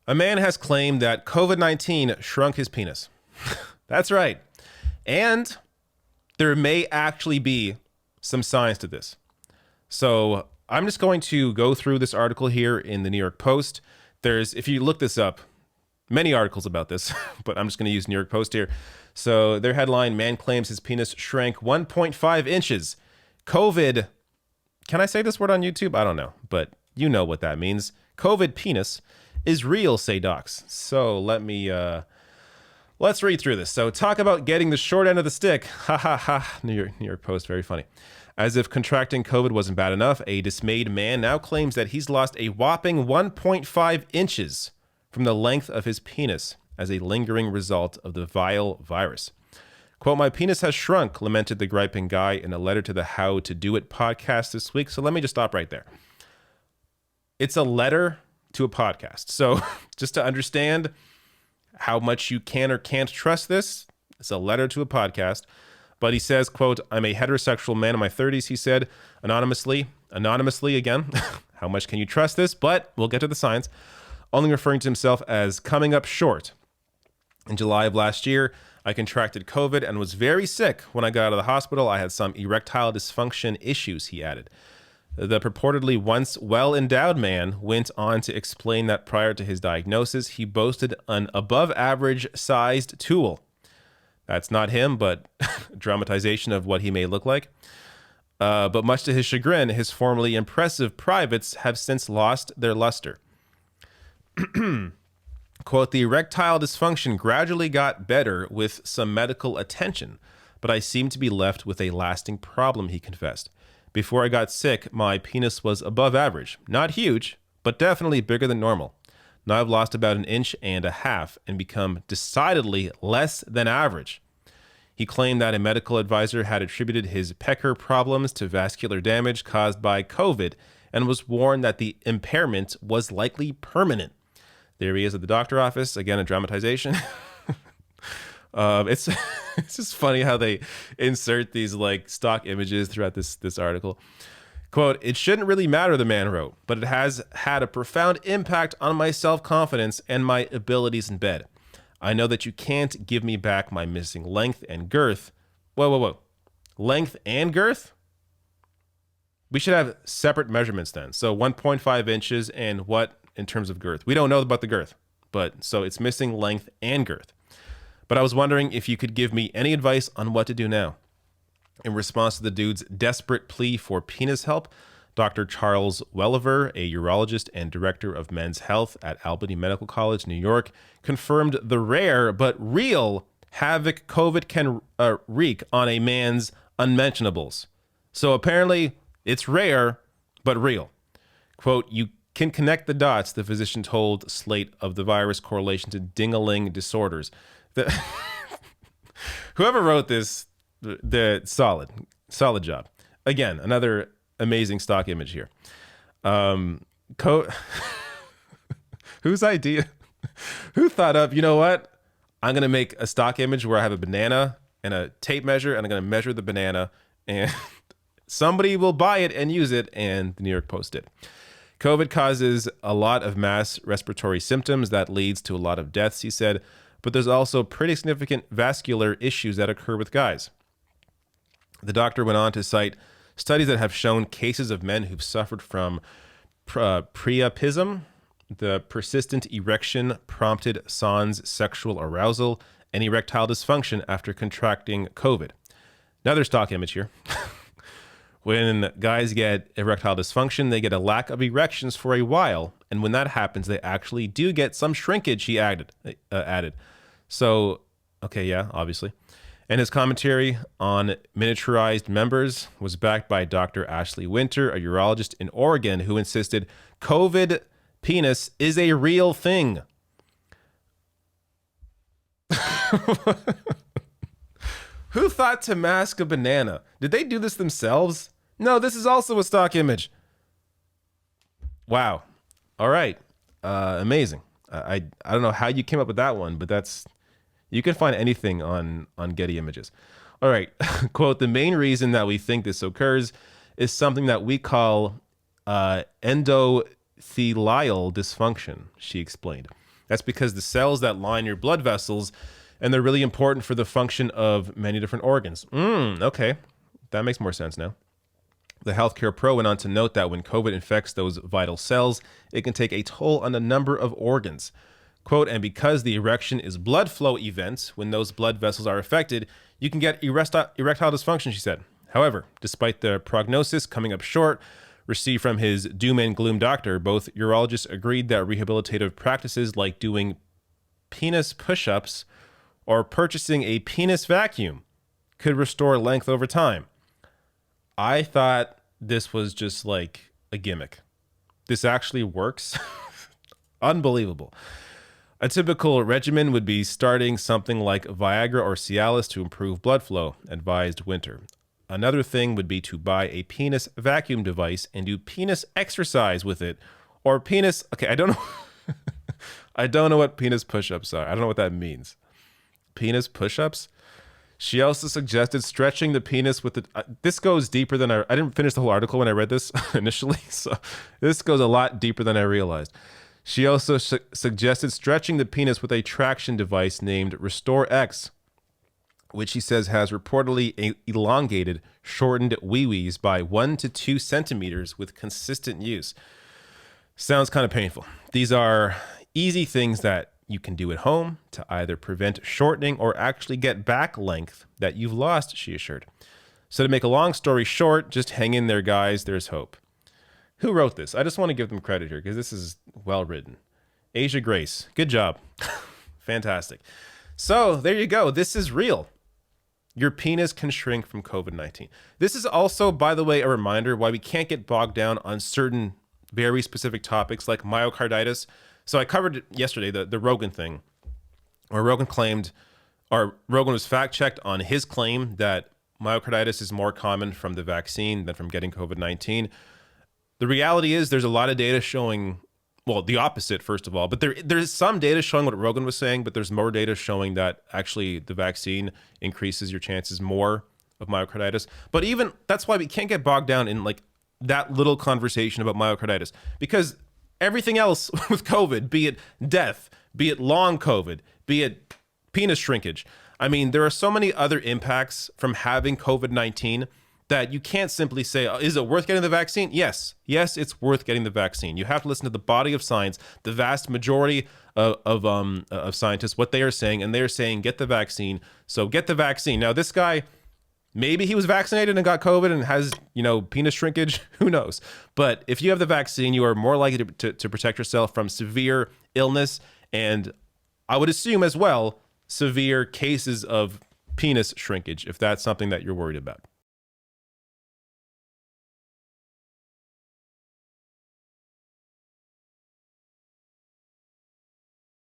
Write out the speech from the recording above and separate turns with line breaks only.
A man has claimed that COVID-19 shrunk his penis. That's right. And there may actually be some science to this. So I'm just going to go through this article here in the New York Post. There's, if you look this up, many articles about this, but I'm just going to use New York Post here. So their headline, man claims his penis shrank 1.5 inches. COVID, can I say this word on YouTube? I don't know, but you know what that means. COVID penis is real, say docs. So let's read through this. So talk about getting the short end of the stick. Ha ha ha. New York Post, very funny. As if contracting COVID wasn't bad enough, a dismayed man now claims that he's lost a whopping 1.5 inches from the length of his penis as a lingering result of the vile virus. Quote, my penis has shrunk, lamented the griping guy in a letter to the How to Do It podcast this week. So let me just stop right there. It's a letter to a podcast. So just to understand how much you can or can't trust this, it's a letter to a podcast. But he says, quote, I'm a heterosexual man in my 30s, he said, anonymously again. How much can you trust this? But we'll get to the science. Only referring to himself as coming up short. In July of last year, I contracted COVID and was very sick. When I got out of the hospital, I had some erectile dysfunction issues, he added. The purportedly once well-endowed man went on to explain that prior to his diagnosis, he boasted an above-average sized tool. That's not him, but dramatization of what he may look like. But much to his chagrin, his formerly impressive privates have since lost their luster. Quote, the erectile dysfunction gradually got better with some medical attention, but I seem to be left with a lasting problem, he confessed. Before I got sick, my penis was above average. Not huge, but definitely bigger than normal. Now I've lost about 1.5 inches and become decidedly less than average. He claimed that a medical advisor had attributed his pecker problems to vascular damage caused by COVID and was warned that the impairment was likely permanent. There he is at the doctor office. Again, a dramatization. It's just funny how they insert these like stock images throughout this article. Quote, it shouldn't really matter, the man wrote, but it has had a profound impact on my self-confidence and my abilities in bed. I know that you can't give me back my missing length and girth. Whoa. Length and girth? We should have separate measurements then. So 1.5 inches and what in terms of girth? We don't know about the girth, but so it's missing length and girth. But I was wondering if you could give me any advice on what to do now. In response to the dude's desperate plea for penis help, Dr. Charles Welliver, a urologist and director of men's health at Albany Medical College, New York, confirmed the rare but real havoc COVID can wreak on a man's unmentionables. So apparently it's rare but real. Quote, you can connect the dots, the physician told Slate, of the virus correlation to ding-a-ling disorders. Whoever wrote this, the solid job. Again, another amazing stock image here. Whose idea? Who thought up, you know what? I'm going to make a stock image where I have a banana and a tape measure, and I'm going to measure the banana, and somebody will buy it and use it, and the New York Post did. COVID causes a lot of mass respiratory symptoms that leads to a lot of deaths, he said, but there's also pretty significant vascular issues that occur with guys. The doctor went on to cite studies that have shown cases of men who've suffered from priapism, the persistent erection prompted sans sexual arousal, and erectile dysfunction after contracting COVID. Another stock image here. When guys get erectile dysfunction, they get a lack of erections for a while, and when that happens, they actually do get some shrinkage, he added. So, okay, yeah, obviously. And his commentary on miniaturized members was backed by Dr. Ashley Winter, a urologist in Oregon, who insisted COVID penis is a real thing. Who thought to mask a banana? Did they do this themselves? No, this is also a stock image. Wow. All right. Amazing. I don't know how you came up with that one, but that's, you can find anything on Getty Images. All right. Quote, the main reason that we think this occurs is something that we call endothelial dysfunction, she explained. That's because the cells that line your blood vessels, and they're really important for the function of many different organs. Okay, that makes more sense now. The healthcare pro went on to note that when COVID infects those vital cells, it can take a toll on a number of organs. Quote, and because the erection is blood flow events, when those blood vessels are affected, you can get erectile dysfunction, she said. However, despite the prognosis coming up short, received from his doom and gloom doctor, both urologists agreed that rehabilitative practices like doing penis push-ups or purchasing a penis vacuum could restore length over time. I thought this was just like a gimmick. This actually works. Unbelievable. A typical regimen would be starting something like Viagra or Cialis to improve blood flow, advised Winter. Another thing would be to buy a penis vacuum device and do penis exercise with it, or penis. Okay, I don't know. I don't know what penis push-ups are. I don't know what that means. Penis push-ups? She also suggested stretching the penis with the. This goes deeper than I didn't finish the whole article when I read this initially, so this goes a lot deeper than I realized. She also suggested stretching the penis with a traction device named Restore X, which he says has reportedly elongated, shortened wee-wees by 1 to 2 centimeters with consistent use. Sounds kind of painful. These are easy things that you can do at home to either prevent shortening or actually get back length that you've lost, she assured. So to make a long story short, just hang in there, guys. There's hope. Who wrote this? I just want to give them credit here because this is well written. Asia Grace. Good job. Fantastic. So there you go. This is real. Your penis can shrink from COVID-19. This is also, by the way, a reminder why we can't get bogged down on certain very specific topics like myocarditis. So I covered it yesterday, the Rogan thing, where Rogan was fact-checked on his claim that myocarditis is more common from the vaccine than from getting COVID-19. The reality is there's a lot of data showing, well, the opposite, first of all, but there's some data showing what Rogan was saying, but there's more data showing that actually the vaccine increases your chances more of myocarditis. But even, that's why we can't get bogged down in like that little conversation about myocarditis, because everything else with COVID, be it death, be it long COVID, be it penis shrinkage. I mean, there are so many other impacts from having COVID-19 that you can't simply say, is it worth getting the vaccine? Yes, it's worth getting the vaccine. You have to listen to the body of science, the vast majority of scientists, what they are saying, and they are saying, get the vaccine. So get the vaccine. Now, this guy, maybe he was vaccinated and got COVID and has, penis shrinkage. Who knows? But if you have the vaccine, you are more likely to protect yourself from severe illness. And I would assume as well, severe cases of penis shrinkage, if that's something that you're worried about.